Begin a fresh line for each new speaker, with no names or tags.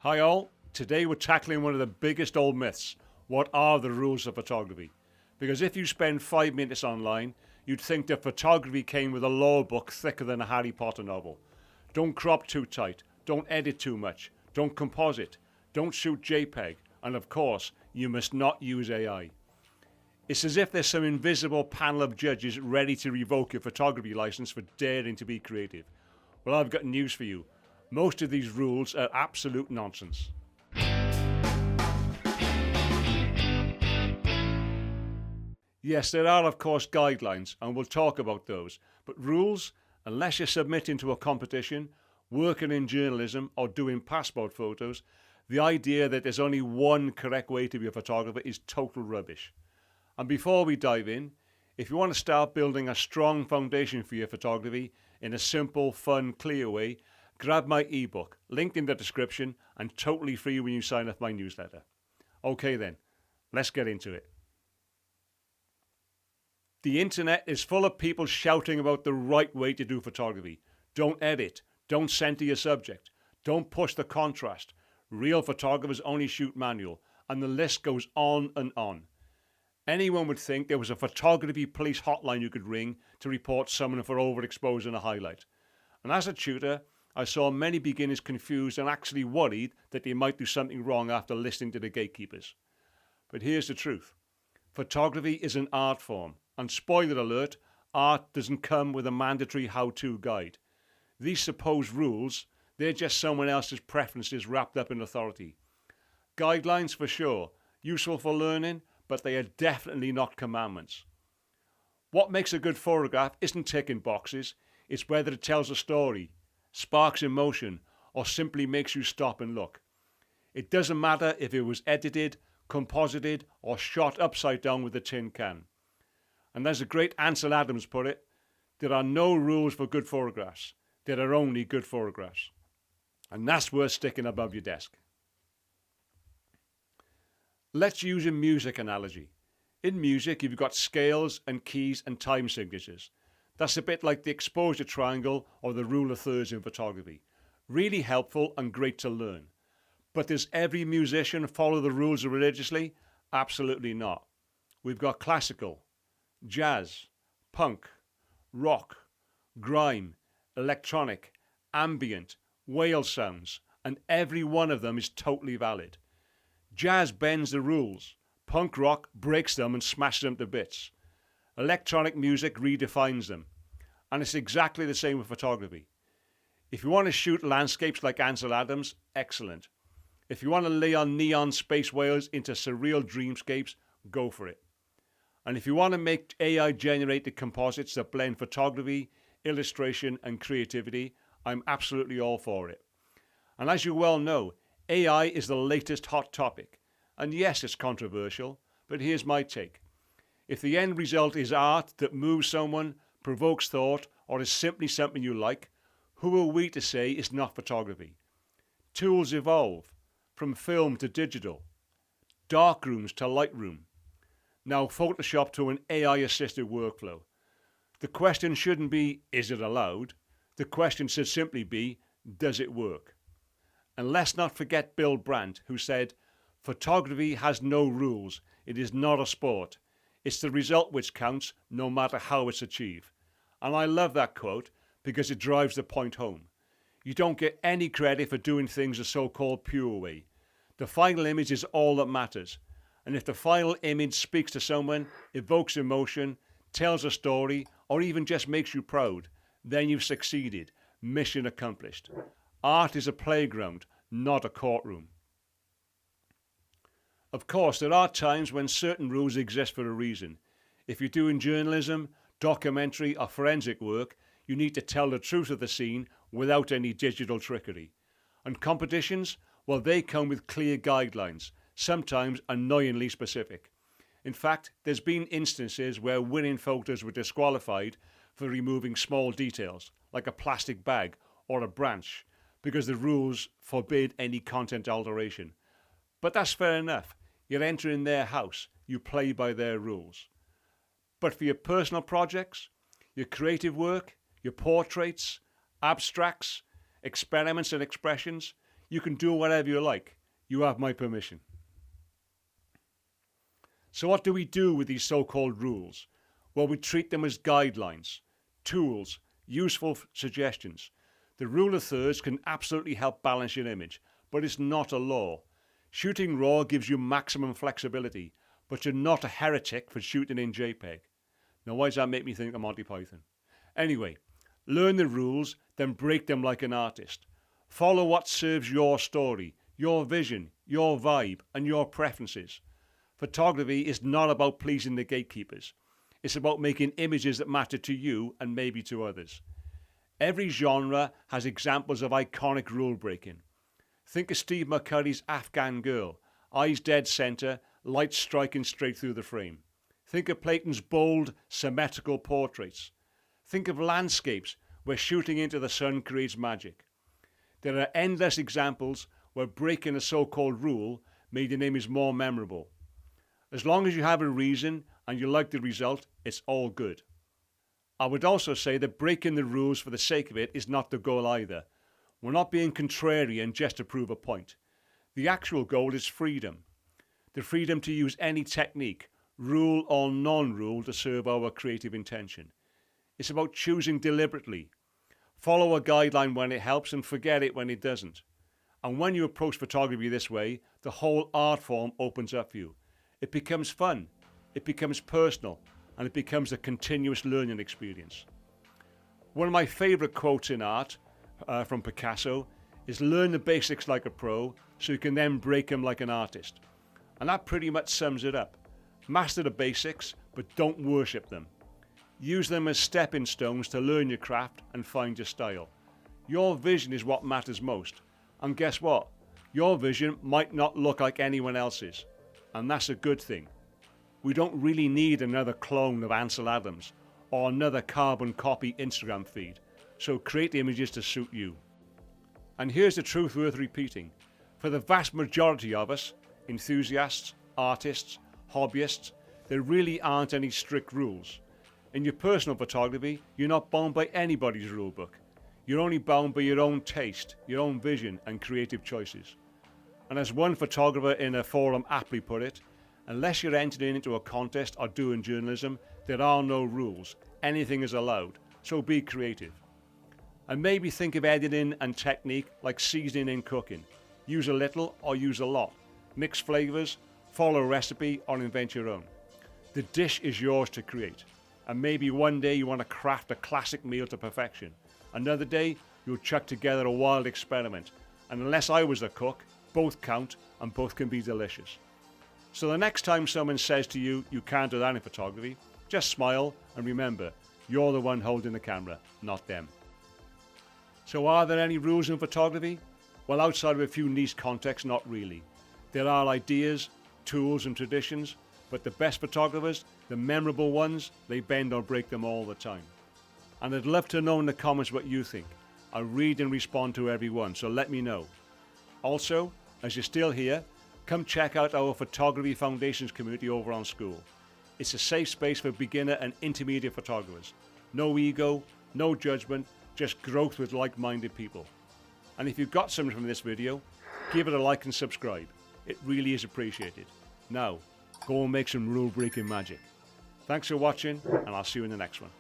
Hi all, today we're tackling one of the biggest old myths. What are the rules of photography? Because if you spend 5 minutes online, you'd think that photography came with a law book thicker than a Harry Potter novel. Don't crop too tight, don't edit too much, don't composite, don't shoot JPEG, and of course, you must not use AI. It's as if there's some invisible panel of judges ready to revoke your photography license for daring to be creative. Well, I've got news for you. Most of these rules are absolute nonsense. Yes, there are of course guidelines, and we'll talk about those. But rules, unless you're submitting to a competition, working in journalism, or doing passport photos, the idea that there's only one correct way to be a photographer is total rubbish. And before we dive in, if you want to start building a strong foundation for your photography in a simple, fun, clear way, grab my ebook, linked in the description and totally free when you sign up my newsletter. Okay then, let's get into it. The internet is full of people shouting about the right way to do photography. Don't edit, don't center your subject, don't push the contrast. Real photographers only shoot manual, and the list goes on and on. Anyone would think there was a photography police hotline you could ring to report someone for overexposing a highlight. And as a tutor, I saw many beginners confused and actually worried that they might do something wrong after listening to the gatekeepers. But here's the truth. Photography is an art form, and spoiler alert, art doesn't come with a mandatory how-to guide. These supposed rules, they're just someone else's preferences wrapped up in authority. Guidelines for sure, useful for learning, but they are definitely not commandments. What makes a good photograph isn't ticking boxes, it's whether it tells a story, sparks emotion, or simply makes you stop and look. It doesn't matter if it was edited, composited, or shot upside down with a tin can. And as the great Ansel Adams put it, there are no rules for good photographs. There are only good photographs. And that's worth sticking above your desk. Let's use a music analogy. In music, you've got scales and keys and time signatures. That's a bit like the exposure triangle or the rule of thirds in photography. Really helpful and great to learn. But does every musician follow the rules religiously? Absolutely not. We've got classical, jazz, punk, rock, grime, electronic, ambient, whale sounds, and every one of them is totally valid. Jazz bends the rules. Punk rock breaks them and smashes them to bits. Electronic music redefines them. And it's exactly the same with photography. If you want to shoot landscapes like Ansel Adams, excellent. If you want to lay on neon space whales into surreal dreamscapes, go for it. And if you want to make AI-generated composites that blend photography, illustration, and creativity, I'm absolutely all for it. And as you well know, AI is the latest hot topic. And yes, it's controversial, but here's my take. If the end result is art that moves someone, provokes thought, or is simply something you like, who are we to say it's not photography? Tools evolve, from film to digital, darkrooms to Lightroom, now Photoshop to an AI-assisted workflow. The question shouldn't be, is it allowed? The question should simply be, does it work? And let's not forget Bill Brandt, who said, photography has no rules, it is not a sport. It's the result which counts, no matter how it's achieved. And I love that quote because it drives the point home. You don't get any credit for doing things the so-called pure way. The final image is all that matters. And if the final image speaks to someone, evokes emotion, tells a story, or even just makes you proud, then you've succeeded. Mission accomplished. Art is a playground, not a courtroom. Of course, there are times when certain rules exist for a reason. If you're doing journalism, documentary, or forensic work, you need to tell the truth of the scene without any digital trickery. And competitions, well, they come with clear guidelines, sometimes annoyingly specific. In fact, there's been instances where winning photos were disqualified for removing small details, like a plastic bag or a branch, because the rules forbid any content alteration. But that's fair enough. You're entering their house. You play by their rules. But for your personal projects, your creative work, your portraits, abstracts, experiments and expressions, You can do whatever you like. You have my permission. So what do we do with these so-called rules? Well, we treat them as guidelines, tools, useful suggestions. The rule of thirds can absolutely help balance your image, but it's not a law. Shooting RAW gives you maximum flexibility, but you're not a heretic for shooting in JPEG. Now, why does that make me think of Monty Python? Anyway, learn the rules, then break them like an artist. Follow what serves your story, your vision, your vibe, and your preferences. Photography is not about pleasing the gatekeepers. It's about making images that matter to you and maybe to others. Every genre has examples of iconic rule breaking. Think of Steve McCurry's Afghan Girl, eyes dead center, light striking straight through the frame. Think of Platon's bold, symmetrical portraits. Think of landscapes where shooting into the sun creates magic. There are endless examples where breaking a so-called rule made an image more memorable. As long as you have a reason and you like the result, it's all good. I would also say that breaking the rules for the sake of it is not the goal either. We're not being contrarian just to prove a point. The actual goal is freedom. The freedom to use any technique, rule or non-rule, to serve our creative intention. It's about choosing deliberately. Follow a guideline when it helps and forget it when it doesn't. And when you approach photography this way, the whole art form opens up for you. It becomes fun, it becomes personal, and it becomes a continuous learning experience. One of my favourite quotes in art from Picasso is learn the basics like a pro so you can then break them like an artist. And that pretty much sums it up. Master the basics, but don't worship them. Use them as stepping stones to learn your craft and find your style. Your vision is what matters most. And guess what? Your vision might not look like anyone else's. And that's a good thing. We don't really need another clone of Ansel Adams or another carbon copy Instagram feed. So create images to suit you. And here's the truth worth repeating. For the vast majority of us, enthusiasts, artists, hobbyists, there really aren't any strict rules. In your personal photography, you're not bound by anybody's rulebook. You're only bound by your own taste, your own vision and creative choices. And as one photographer in a forum aptly put it, unless you're entering into a contest or doing journalism, there are no rules. Anything is allowed, so be creative. And maybe think of editing and technique like seasoning in cooking. Use a little or use a lot. Mix flavors, follow a recipe or invent your own. The dish is yours to create. And maybe one day you want to craft a classic meal to perfection. Another day you'll chuck together a wild experiment. And unless I was the cook, both count and both can be delicious. So the next time someone says to you, you can't do that in photography, just smile and remember, you're the one holding the camera, not them. So are there any rules in photography? Well, outside of a few niche contexts, not really. There are ideas, tools and traditions, but the best photographers, the memorable ones, they bend or break them all the time. And I'd love to know in the comments what you think. I read and respond to everyone, so let me know. Also, as you're still here, come check out our Photography Foundations community over on School. It's a safe space for beginner and intermediate photographers. No ego, no judgment, just growth with like-minded people. And if you got something from this video, give it a like and subscribe. It really is appreciated. Now, go and make some rule-breaking magic. Thanks for watching, and I'll see you in the next one.